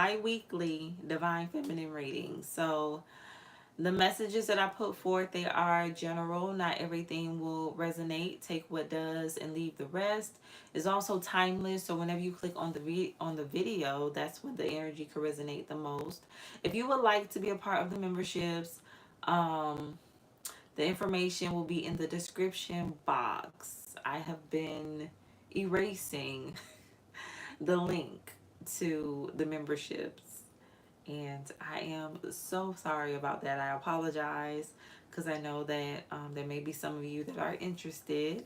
bi-weekly Divine Feminine readings. So the messages that I put forth, they are general. Not everything will resonate. Take what does and leave the rest. It's also timeless. So whenever you click on the video, that's when the energy could resonate the most. If you would like to be a part of the memberships, um, the information will be in the description box. I have been erasing the link to the memberships, and I am so sorry about that. I apologize because I know that there may be some of you that are interested.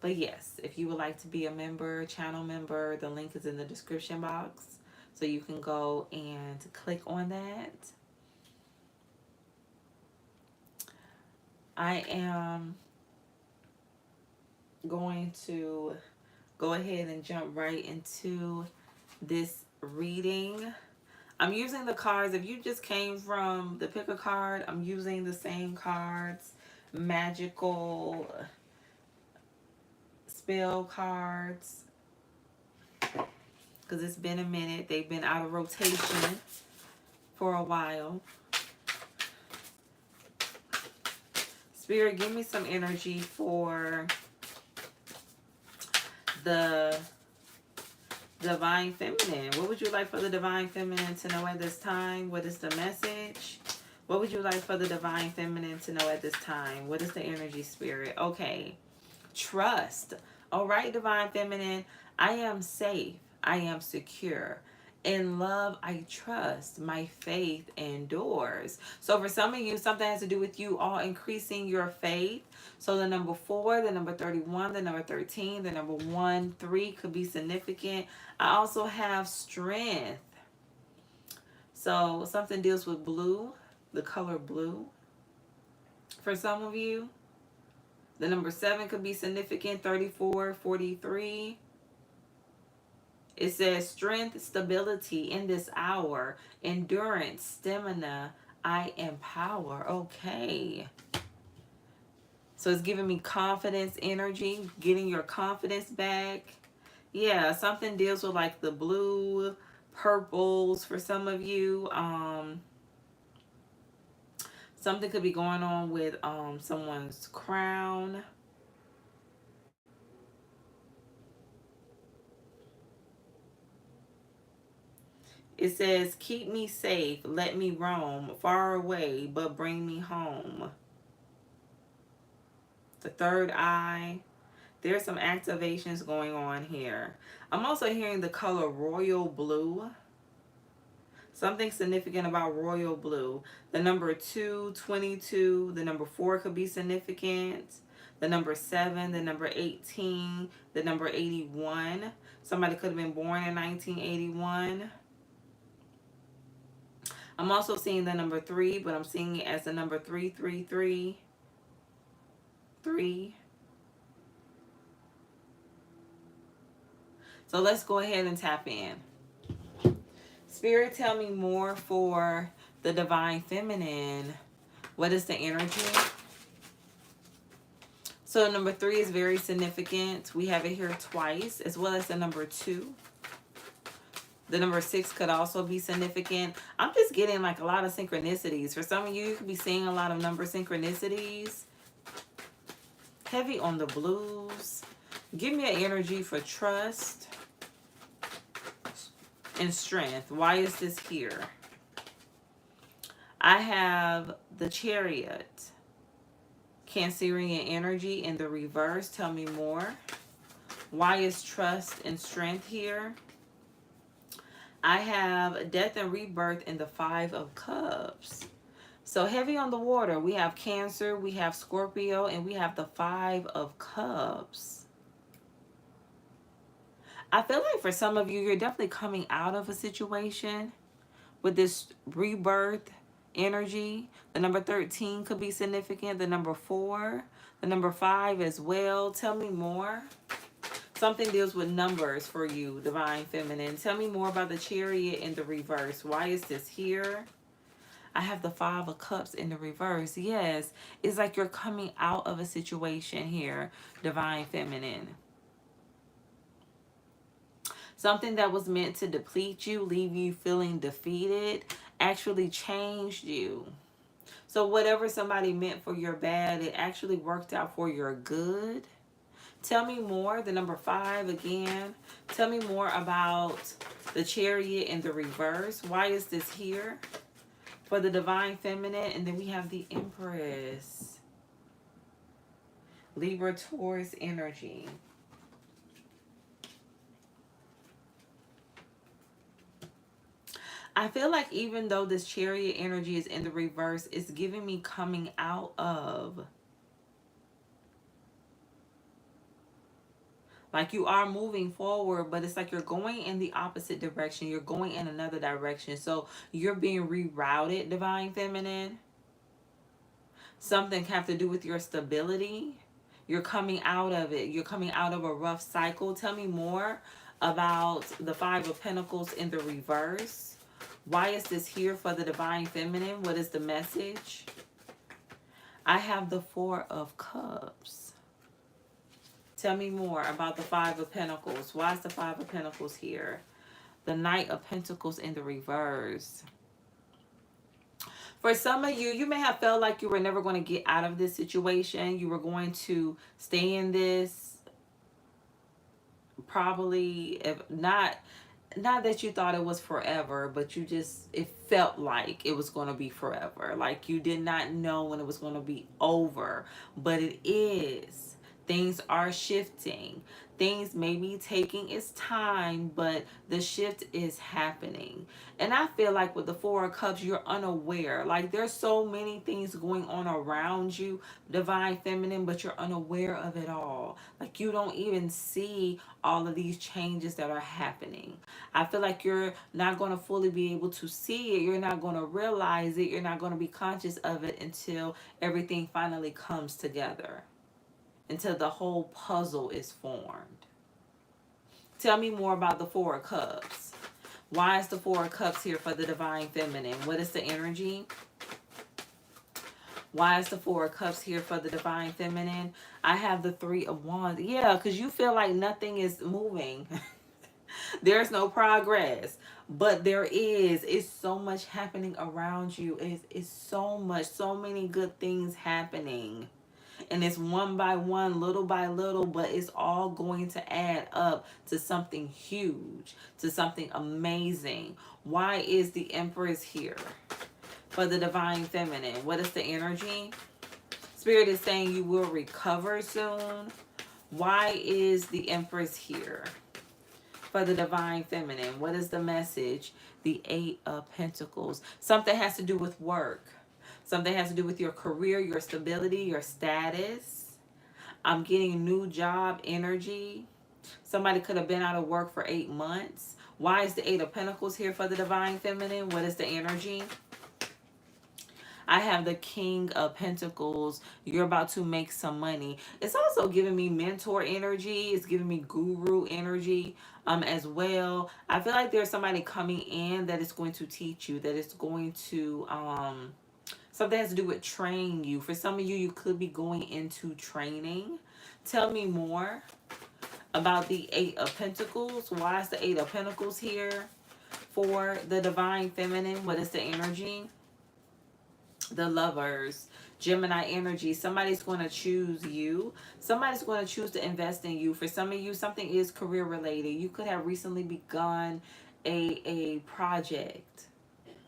But yes, if you would like to be a member, channel member, the link is in the description box. So you can go and click on that. I am going to go ahead and jump right into this reading. I'm using the cards. If you just came from the pick a card, I'm using the same cards. Magical spell cards. Because it's been a minute. They've been out of rotation for a while. Spirit, give me some energy for the Divine Feminine. What would you like for the Divine Feminine to know at this time? What is the message? What would you like for the Divine Feminine to know at this time? What is the energy, Spirit? Okay. Trust. All right, Divine Feminine. I am safe. I am secure. In love, I trust. My faith endures. So for some of you, something has to do with you all increasing your faith. So the number 4, the number 31, the number 13, the number 1, 3 could be significant. I also have strength. So something deals with blue, the color blue. For some of you, the number 7 could be significant, 34, 43. It says strength, stability in this hour, endurance, stamina, I empower. Okay. So it's giving me confidence, energy, getting your confidence back. Yeah, something deals with like the blue, purples for some of you. Something could be going on with someone's crown. It says, keep me safe, let me roam, far away, but bring me home. The third eye. There's some activations going on here. I'm also hearing the color royal blue. Something significant about royal blue. The number 2, 22, the number 4 could be significant. The number 7, the number 18, the number 81. Somebody could have been born in 1981. I'm also seeing the number 3, but I'm seeing it as the number 333. 3. So let's go ahead and tap in. Spirit, tell me more for the Divine Feminine. What is the energy? So number 3 is very significant. We have it here twice, as well as the number 2. The number 6 could also be significant. I'm just getting like a lot of synchronicities. For some of you, you could be seeing a lot of number synchronicities. Heavy on the blues. Give me an energy for trust and strength. Why is this here? I have the Chariot. Cancerian energy in the reverse. Tell me more. Why is trust and strength here? I have death and rebirth in the 5 of Cups. So heavy on the water. We have Cancer, we have Scorpio, and we have the 5 of Cups. I feel like for some of you, you're definitely coming out of a situation with this rebirth energy. The number 13 could be significant. The number 4. The number 5 as well. Tell me more. Something deals with numbers for you, Divine Feminine. Tell me more about the Chariot in the reverse. Why is this here? I have the 5 of Cups in the reverse. Yes, it's like you're coming out of a situation here, Divine Feminine. Something that was meant to deplete you, leave you feeling defeated, actually changed you. So whatever somebody meant for your bad, it actually worked out for your good. Tell me more. The number 5 again. Tell me more about the Chariot in the reverse. Why is this here? For the Divine Feminine. And then we have the Empress. Libra, Taurus energy. I feel like even though this Chariot energy is in the reverse, it's giving me coming out of. Like you are moving forward, but it's like you're going in the opposite direction. You're going in another direction. So you're being rerouted, Divine Feminine. Something have to do with your stability. You're coming out of it. You're coming out of a rough cycle. Tell me more about the 5 of Pentacles in the reverse. Why is this here for the Divine Feminine? What is the message? I have the 4 of Cups. Tell me more about the 5 of Pentacles. Why is the 5 of Pentacles here? The Knight of Pentacles in the reverse. For some of you, you may have felt like you were never going to get out of this situation. You were going to stay in this. Probably, if not that you thought it was forever, but you just, it felt like it was going to be forever. Like you did not know when it was going to be over, but it is. Things are shifting. Things may be taking its time, but the shift is happening. And I feel like with the 4 of Cups, you're unaware. Like there's so many things going on around you, Divine Feminine, but you're unaware of it all. Like you don't even see all of these changes that are happening. I feel like you're not going to fully be able to see it. You're not going to realize it. You're not going to be conscious of it until everything finally comes together. Until the whole puzzle is formed. Tell me more about the 4 of Cups. Why is the 4 of Cups here for the Divine Feminine? What is the energy? Why is the 4 of Cups here for the Divine Feminine? I have the 3 of Wands. Yeah, because you feel like nothing is moving. There's no progress. But there is. It's so much happening around you. It's so much. So many good things happening. And it's one by one, little by little, but it's all going to add up to something huge, to something amazing. Why is the Empress here for the Divine Feminine? What is the energy? Spirit is saying you will recover soon. Why is the Empress here for the Divine Feminine? What is the message? The 8 of Pentacles. Something has to do with work. Something has to do with your career, your stability, your status. I'm getting new job energy. Somebody could have been out of work for 8 months. Why is the 8 of Pentacles here for the Divine Feminine? What is the energy? I have the King of Pentacles. You're about to make some money. It's also giving me mentor energy. It's giving me guru energy as well. I feel like there's somebody coming in that is going to teach you, that is going to... something has to do with train you. For some of you, you could be going into training. Tell me more about the 8 of Pentacles. Why is the 8 of Pentacles here for the Divine Feminine? What is the energy? The Lovers. Gemini energy. Somebody's going to choose you. Somebody's going to choose to invest in you. For some of you, something is career related. You could have recently begun a project,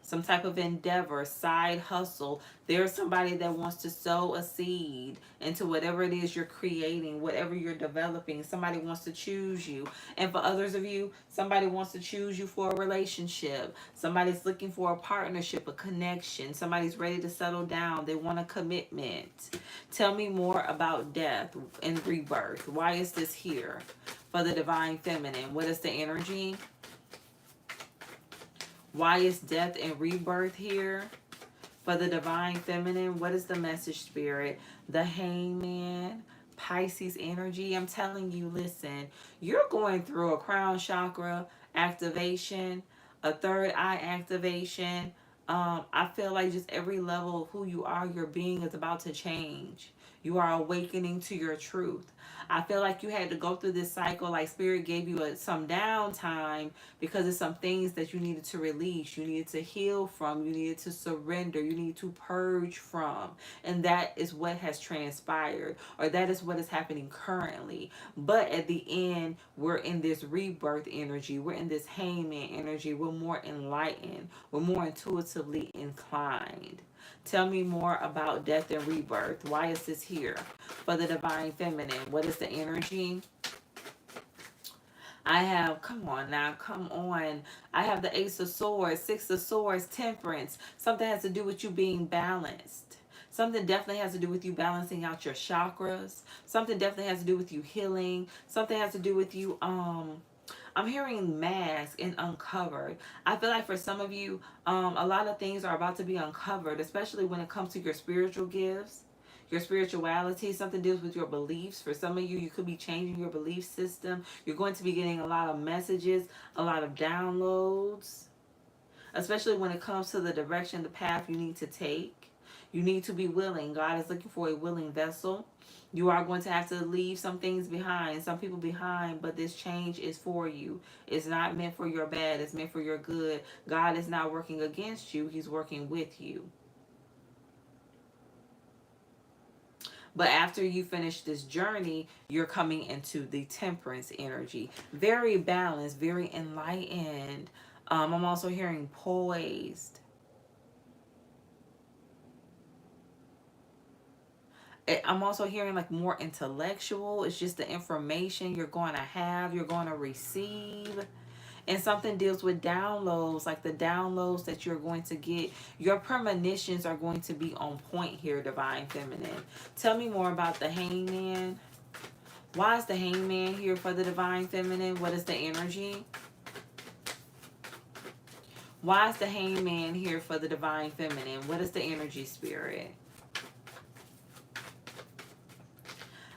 some type of endeavor, side hustle. There's somebody that wants to sow a seed into whatever it is you're creating, whatever you're developing. Somebody wants to choose you. And for others of you, somebody wants to choose you for a relationship. Somebody's looking for a partnership, a connection. Somebody's ready to settle down. They want a commitment. Tell me more about death and rebirth. Why is this here for the Divine Feminine? What is the energy? Why is death and rebirth here for the Divine Feminine? What is the message, Spirit? The Hangman, Pisces energy. I'm telling you, listen, you're going through a crown chakra activation, a third eye activation, I feel like just every level of who you are, your being is about to change. You are awakening to your truth. I feel like you had to go through this cycle, like Spirit gave you some downtime because of some things that you needed to release, you needed to heal from, you needed to surrender, you need to purge from. And that is what has transpired, or that is what is happening currently. But at the end, we're in this rebirth energy, we're in this hangman energy, we're more enlightened, we're more intuitively inclined. Tell me more about death and rebirth. Why is this here? For the divine feminine, what is the energy? I have, come on now, come on. I have the Ace of Swords, Six of Swords, Temperance. Something has to do with you being balanced. Something definitely has to do with you balancing out your chakras. Something definitely has to do with you healing. Something has to do with you, I'm hearing mask and uncovered. I feel like for some of you, a lot of things are about to be uncovered, especially when it comes to your spiritual gifts, your spirituality. Something deals with your beliefs. For some of you, you could be changing your belief system. You're going to be getting a lot of messages, a lot of downloads, especially when it comes to the direction, the path you need to take. You need to be willing. God is looking for a willing vessel. You are going to have to leave some things behind, some people behind, but this change is for you. It's not meant for your bad, it's meant for your good. God is not working against you, He's working with you. But after you finish this journey, you're coming into the temperance energy. Very balanced, very enlightened. I'm also hearing poised. I'm also hearing like more intellectual. It's just the information you're going to have, you're going to receive. And something deals with downloads, like the downloads that you're going to get. Your premonitions are going to be on point here, Divine Feminine. Tell me more about the Hangman. Why is the Hangman here for the Divine Feminine? What is the energy? Why is the Hangman here for the Divine Feminine? What is the energy, Spirit?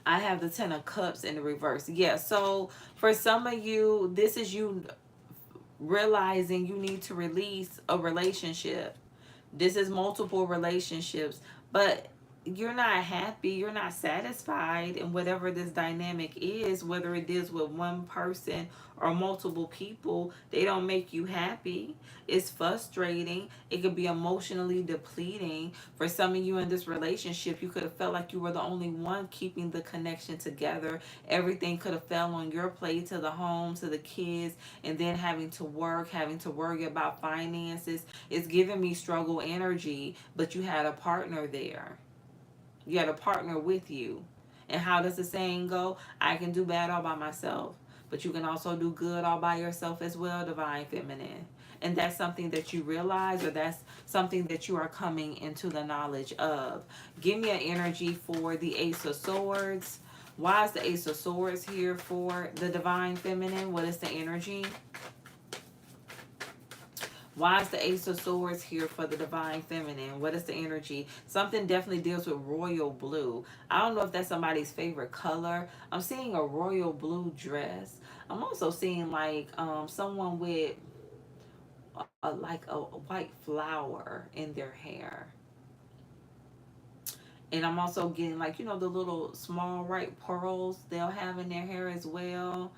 I have the Ten of Cups in the reverse. Yeah, so for some of you, this is you realizing you need to release a relationship. This is multiple relationships, but you're not happy, you're not satisfied in whatever this dynamic is, whether it deals with one person or multiple people. They don't make you happy. It's frustrating. It could be emotionally depleting. For some of you in this relationship, you could have felt like you were the only one keeping the connection together. Everything could have fell on your plate, to the home, to the kids, and then having to work, having to worry about finances. It's giving me struggle energy, but you had a partner there. You had a partner with you. And how does the saying go? I can do bad all by myself, but you can also do good all by yourself as well, Divine Feminine. And that's something that you realize, or that's something that you are coming into the knowledge of. Give me an energy for the Ace of Swords. Why is the Ace of Swords here for the Divine Feminine? What is the energy? Why is the Ace of Swords here for the Divine Feminine? What is the energy? Something definitely deals with royal blue. I don't know if that's somebody's favorite color. I'm seeing a royal blue dress. I'm also seeing like someone with a white flower in their hair. And I'm also getting like, the little small white pearls they'll have in their hair as well.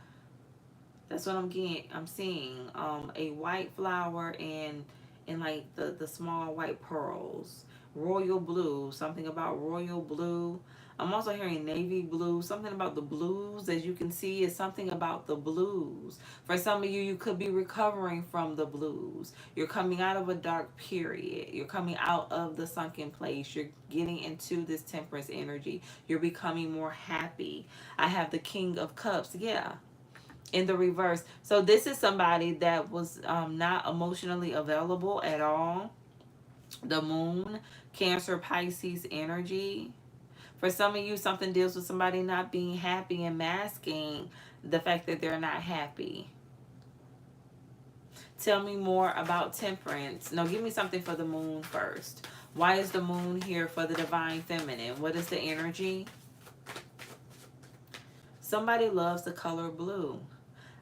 That's what I'm getting. I'm seeing a white flower and like the small white pearls. Royal blue. Something about royal blue. I'm also hearing navy blue. Something about the blues. As you can see, is something about the blues. For some of you, you could be recovering from the blues. You're coming out of a dark period. You're coming out of the sunken place. You're getting into this temperance energy. You're becoming more happy. I have the King of Cups. Yeah, in the reverse. So this is somebody that was not emotionally available at all. The Moon, Cancer, Pisces energy. For some of you, something deals with somebody not being happy and masking the fact that they're not happy. Tell me more about Temperance. No, give me something for the Moon first. Why is the Moon here for the Divine Feminine? What is the energy? Somebody loves the color blue.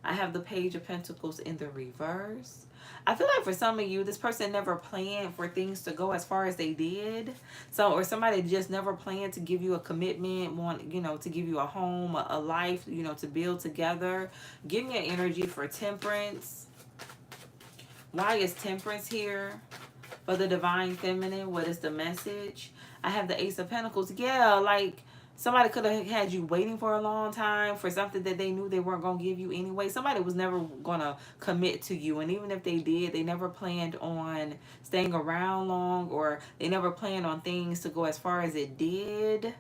I have the Page of Pentacles in the reverse. I feel like for some of you, this person never planned for things to go as far as they did. So, or somebody just never planned to give you a commitment, want, to give you a home, a life, to build together. Give me an energy for temperance. Why is temperance here? For the divine feminine, what is the message? I have the Ace of Pentacles. Yeah, like somebody could have had you waiting for a long time for something that they knew they weren't going to give you anyway. Somebody was never going to commit to you. And even if they did, they never planned on staying around long, or they never planned on things to go as far as it did.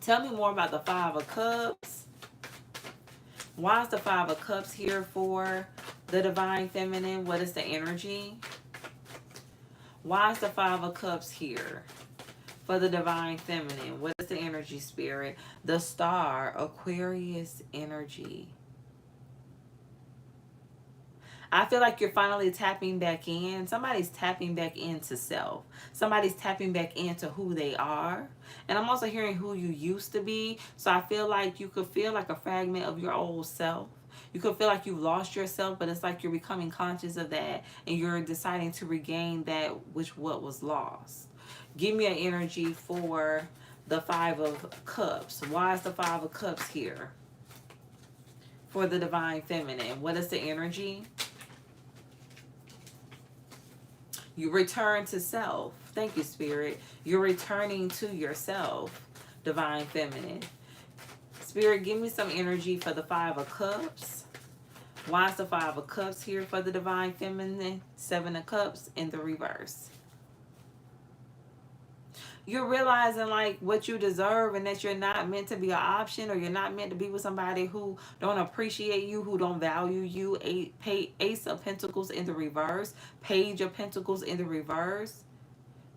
Tell me more about the Five of Cups. Why is the Five of Cups here for the divine feminine? What is the energy? Why is the Five of Cups here for the divine feminine? What is the energy, spirit? The Star, Aquarius energy. I feel like you're finally tapping back in. Somebody's tapping back into self. Somebody's tapping back into who they are. And I'm also hearing who you used to be. So I feel like you could feel like a fragment of your old self. You could feel like you've lost yourself, but it's like you're becoming conscious of that and you're deciding to regain that what was lost. Give me an energy for the Five of Cups. Why is the Five of Cups here for the divine feminine? What is the energy? You return to self. Thank you, Spirit. You're returning to yourself, divine feminine. Spirit, give me some energy for the Five of Cups. Why is the Five of Cups here for the divine feminine? Seven of Cups in the reverse. You're realizing like what you deserve and that you're not meant to be an option, or you're not meant to be with somebody who don't appreciate you, who don't value you. Ace of Pentacles in the reverse. Page of Pentacles in the reverse.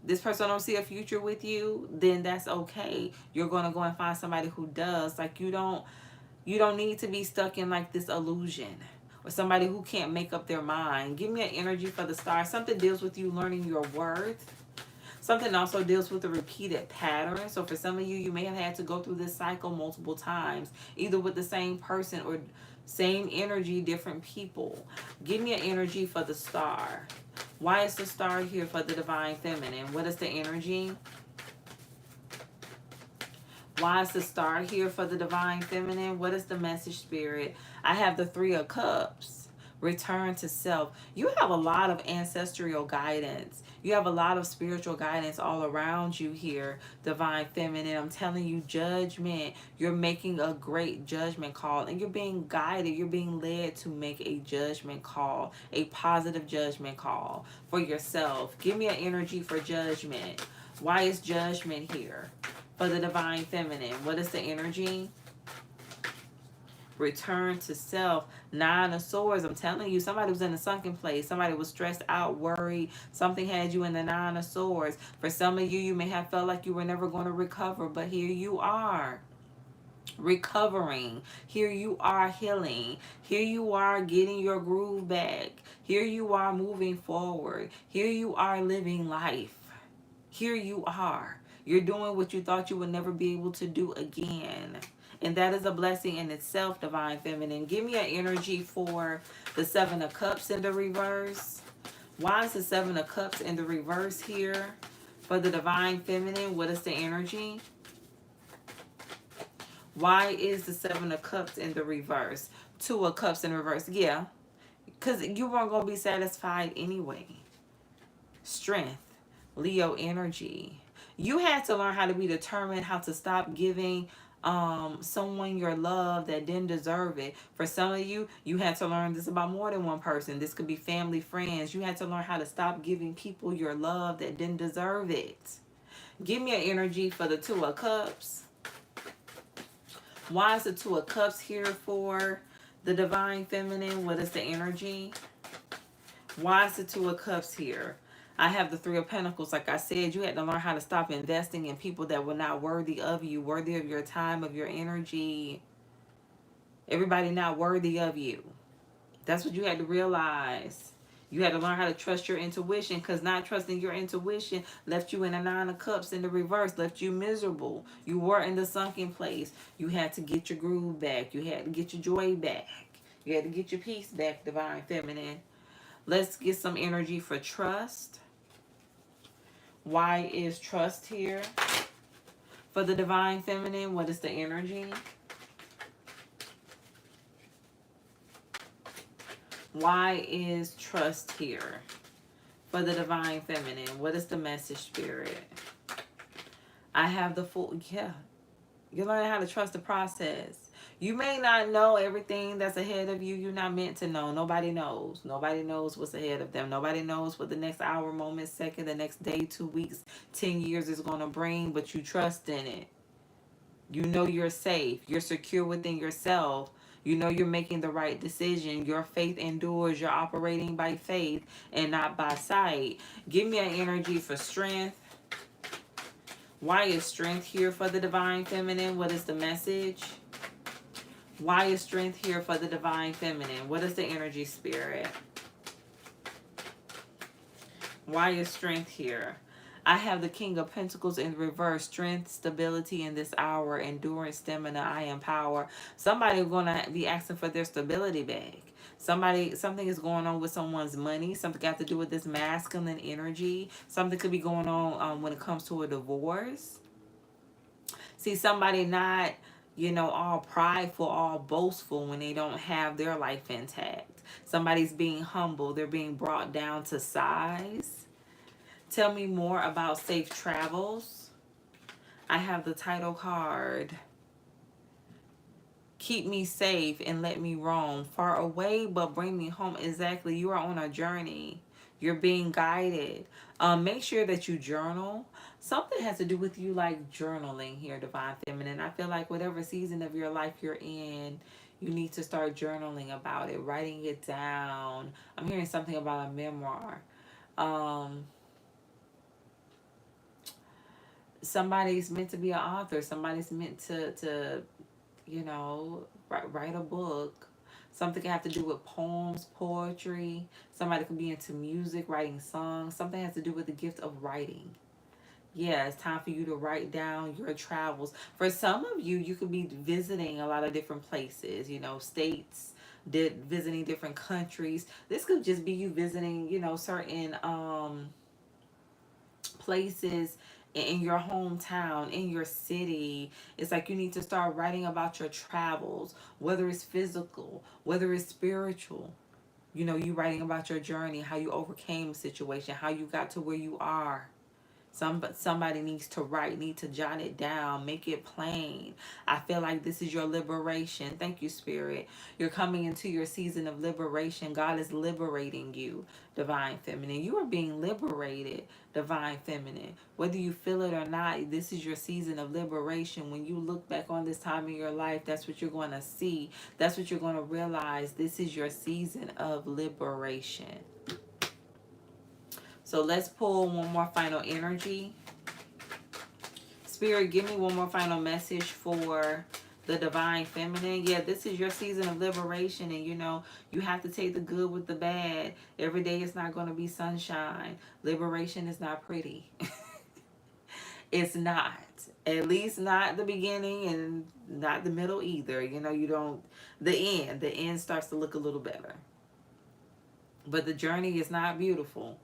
This person don't see a future with you, then that's okay. You're going to go and find somebody who does. Like you don't need to be stuck in like this illusion, or somebody who can't make up their mind. Give me an energy for the Star. Something deals with you learning your worth. Something also deals with a repeated pattern. So for some of you, you may have had to go through this cycle multiple times, either with the same person or same energy, different people. Give me an energy for the Star. Why is the Star here for the divine feminine? What is the energy? Why is the Star here for the divine feminine? What is the message, Spirit? I have the Three of Cups. Return to self. You have a lot of ancestral guidance. You have a lot of spiritual guidance all around you here, divine feminine. I'm telling you, judgment. You're making a great judgment call, and you're being guided. You're being led to make a judgment call, a positive judgment call for yourself. Give me an energy for judgment. Why is judgment here for the divine feminine? What is the energy? Return to self. Nine of Swords. I'm telling you, somebody was in a sunken place. Somebody was stressed out, worried. Something had you in the Nine of Swords. For some of you, you may have felt like you were never going to recover, but here you are, recovering. Here you are, healing. Here you are, getting your groove back. Here you are, moving forward. Here you are, living life. Here you are. You're doing what you thought you would never be able to do again. And that is a blessing in itself, divine feminine. Give me an energy for the Seven of Cups in the reverse. Why is the Seven of Cups in the reverse here for the divine feminine? What is the energy? Why is the Seven of Cups in the reverse? Two of Cups in reverse. Yeah, because you weren't going to be satisfied anyway. Strength. Leo energy. You had to learn how to be determined, how to stop giving someone your love that didn't deserve it. For some of you, you had to learn this about more than one person. This could be family, friends. You had to learn how to stop giving people your love that didn't deserve it. Give me an energy for the Two of Cups. Why is the Two of Cups here for the divine feminine? What is the energy? Why is the Two of Cups here? I have the Three of Pentacles. Like I said, you had to learn how to stop investing in people that were not worthy of you, worthy of your time, of your energy. Everybody not worthy of you. That's what you had to realize. You had to learn how to trust your intuition, because not trusting your intuition left you in a Nine of Cups in the reverse, left you miserable. You were in the sunken place. You had to get your groove back. You had to get your joy back. You had to get your peace back, divine feminine. Let's get some energy for trust. Why is trust here? For the Divine Feminine, what is the energy? Why is trust here? For the Divine Feminine, what is the message, Spirit? I have the full, yeah. You're learning how to trust the process. You may not know everything that's ahead of you. You're not meant to know. Nobody knows. Nobody knows what's ahead of them. Nobody knows what the next hour, moment, second, the next day, 2 weeks, 10 years is going to bring, but you trust in it. You know you're safe. You're secure within yourself. You know you're making the right decision. Your faith endures. You're operating by faith and not by sight. Give me an energy for strength. Why is strength here for the Divine Feminine? What is the message? Why is strength here for the Divine Feminine? What is the energy, Spirit? Why is strength here? I have the King of Pentacles in reverse. Strength, stability in this hour, endurance, stamina, I am power. Somebody is going to be asking for their stability back. Something is going on with someone's money. Something got to do with this masculine energy. Something could be going on when it comes to a divorce. See, somebody not, all prideful, all boastful when they don't have their life intact. Somebody's being humble. They're being brought down to size. Tell me more about safe travels. I have the title card. Keep me safe and let me roam. Far away, but bring me home. Exactly. You are on a journey. You're being guided. Make sure that you journal. Something has to do with you like journaling here, Divine Feminine. I feel like whatever season of your life you're in, you need to start journaling about it, writing it down. I'm hearing something about a memoir. Somebody's meant to be an author. Somebody's meant to write a book. Something can have to do with poems, poetry. Somebody could be into music, writing songs. Something has to do with the gift of writing. Yeah, it's time for you to write down your travels. For some of you, you could be visiting a lot of different places, states, visiting different countries. This could just be you visiting, certain places in your hometown, in your city. It's like you need to start writing about your travels, whether it's physical, whether it's spiritual. You writing about your journey, how you overcame a situation, how you got to where you are. Somebody needs to write, need to jot it down, make it plain. I feel like this is your liberation. Thank you, Spirit. You're coming into your season of liberation. God is liberating you, Divine Feminine. You are being liberated, Divine Feminine. Whether you feel it or not, this is your season of liberation. When you look back on this time in your life, that's what you're going to see. That's what you're going to realize. This is your season of liberation. So let's pull one more final energy. Spirit, give me one more final message for the Divine Feminine. Yeah, this is your season of liberation, and you have to take the good with the bad. Every day is not going to be sunshine. Liberation is not pretty. It's not. At least not the beginning and not the middle either. You don't, the end starts to look a little better. But the journey is not beautiful.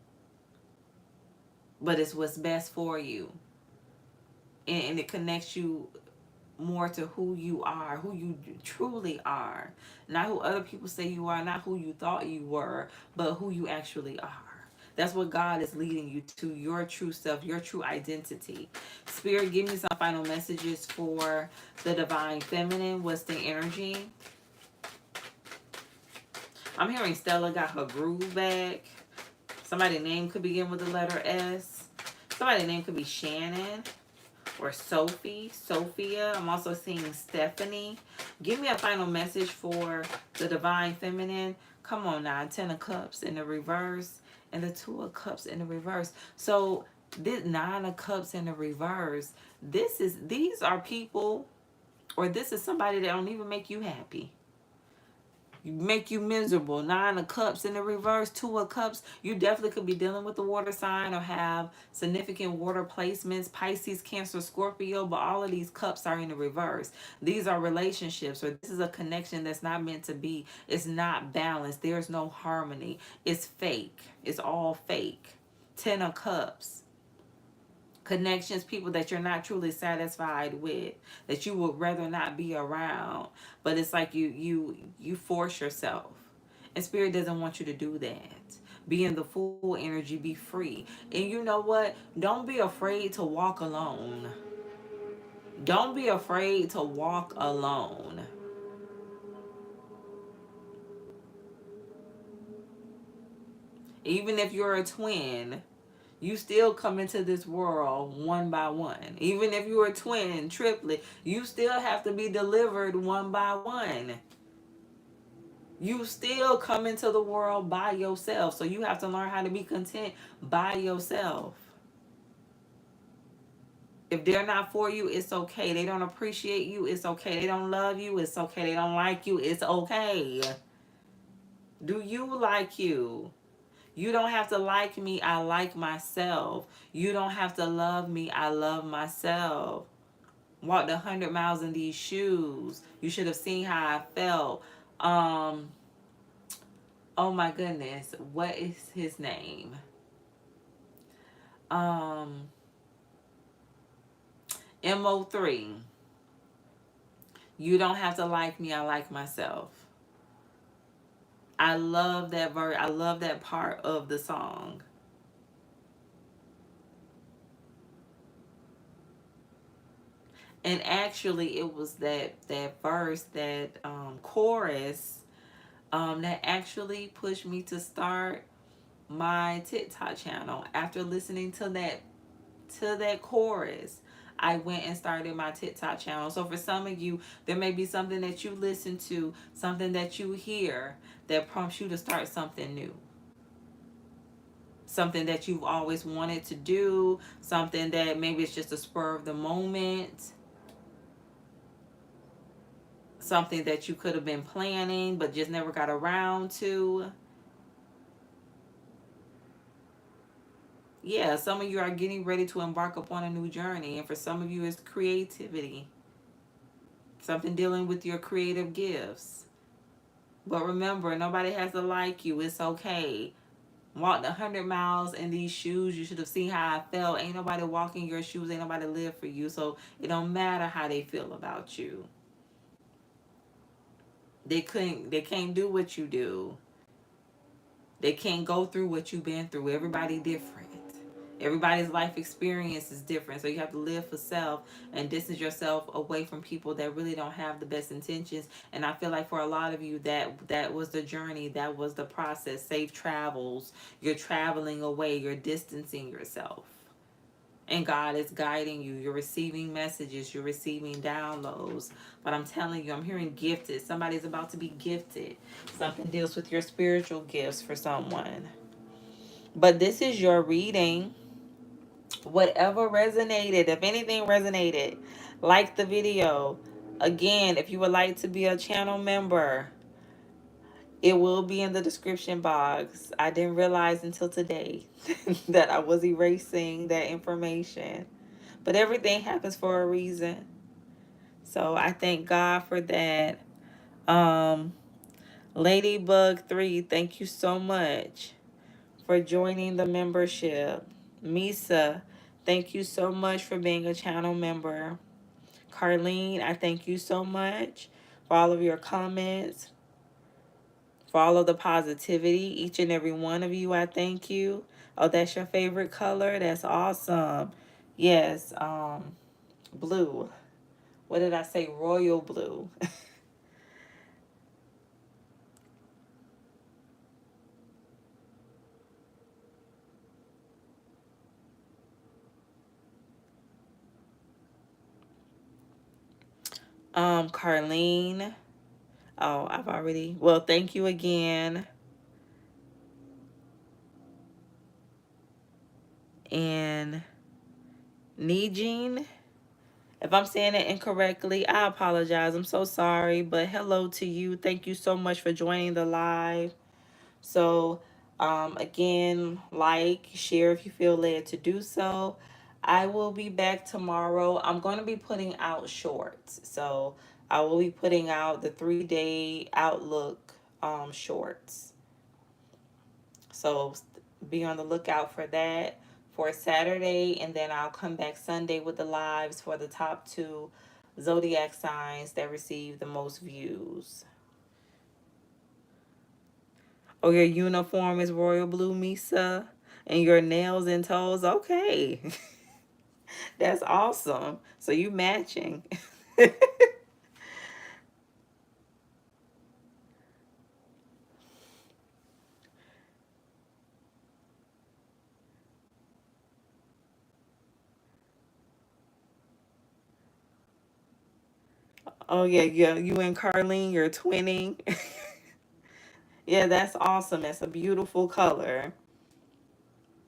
But it's what's best for you. And it connects you more to who you are, who you truly are. Not who other people say you are, not who you thought you were, but who you actually are. That's what God is leading you to, your true self, your true identity. Spirit, give me some final messages for the Divine Feminine. What's the energy? I'm hearing Stella got her groove back. Somebody's name could begin with the letter S. Somebody's name could be Shannon or Sophie, Sophia. I'm also seeing Stephanie. Give me a final message for the Divine Feminine. Come on now. 10 of Cups in the reverse and the 2 of Cups in the reverse. So this 9 of Cups in the reverse, these are people, or this is somebody that don't even make you happy. make you miserable. 9 of Cups in the reverse, 2 of Cups. You definitely could be dealing with the water sign or have significant water placements, Pisces, Cancer, Scorpio, but all of these cups are in the reverse. These are relationships, or this is a connection that's not meant to be. It's not balanced. There's no harmony. It's fake. It's all fake. 10 of Cups. Connections, people that you're not truly satisfied with, that you would rather not be around, but it's like you force yourself, and spirit doesn't want you to do that. Be in the full energy, be free. And you know what, don't be afraid to walk alone. Don't be afraid to walk alone. Even if you're a twin, you still come into this world one by one. Even if you're a twin, triplet, you still have to be delivered one by one. You still come into the world by yourself. So you have to learn how to be content by yourself. If they're not for you, it's okay. They don't appreciate you, it's okay. They don't love you, it's okay. They don't like you, it's okay. Do you like you? You don't have to like me, I like myself. You don't have to love me, I love myself. Walked 100 miles in these shoes. You should have seen how I felt. Oh my goodness, what is his name? Um, Mo3. You don't have to like me, I like myself. I love that verse. I love that part of the song. And actually, it was that verse, that chorus, that actually pushed me to start my TikTok channel. After listening to that chorus, I went and started my TikTok channel. So for some of you, there may be something that you listen to, something that you hear that prompts you to start something new. Something that you've always wanted to do, something that maybe it's just a spur of the moment, something that you could have been planning but just never got around to. Yeah, some of you are getting ready to embark upon a new journey, and for some of you it's creativity, something dealing with your creative gifts. But remember, nobody has to like you. It's okay. Walked 100 miles in these shoes. You should have seen how I felt. Ain't nobody walking your shoes. Ain't nobody live for you. So it don't matter how they feel about you. They can't do what you do. They can't go through what you've been through. Everybody different. Everybody's life experience is different. So you have to live for self and distance yourself away from people that really don't have the best intentions. And I feel like for a lot of you, that was the journey. That was the process. Safe travels. You're traveling away. You're distancing yourself. And God is guiding you. You're receiving messages. You're receiving downloads. But I'm telling you, I'm hearing gifted. Somebody's about to be gifted. Something deals with your spiritual gifts for someone. But this is your reading. Whatever resonated, if anything resonated, like the video. Again, if you would like to be a channel member, it will be in the description box. I didn't realize until today that I was erasing that information. But everything happens for a reason. So I thank God for that. Um, Ladybug 3, thank you so much for joining the membership. Misa, thank you so much for being a channel member. Carlene, I thank you so much for all of your comments, for all of the positivity. Each and every one of you, I thank you. Oh, that's your favorite color? That's awesome. Yes, blue. What did I say? Royal blue. Carlene. Oh, I've already. Well, thank you again. And Nijin. If I'm saying it incorrectly, I apologize. I'm so sorry. But hello to you. Thank you so much for joining the live. So, again, like, share if you feel led to do so. I will be back tomorrow. I'm going to be putting out shorts. So, I will be putting out the 3-day outlook shorts. So, be on the lookout for that for Saturday. And then I'll come back Sunday with the lives for the top 2 zodiac signs that receive the most views. Oh, your uniform is royal blue, Misa? And your nails and toes? Okay. That's awesome. So you matching. Oh, yeah, yeah. You and Carlene, you're twinning. Yeah, that's awesome. That's a beautiful color.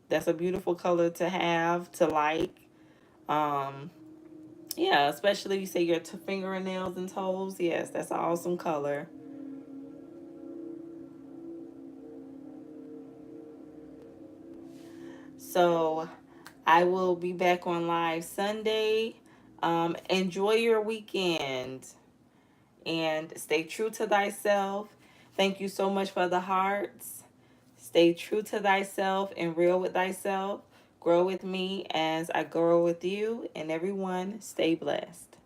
That's a beautiful color to have, to like. Um, yeah, especially you say your fingernails and toes. Yes, that's an awesome color. So I will be back on live Sunday. Enjoy your weekend and stay true to thyself. Thank you so much for the hearts. Stay true to thyself and real with thyself. Grow with me as I grow with you. And everyone, stay blessed.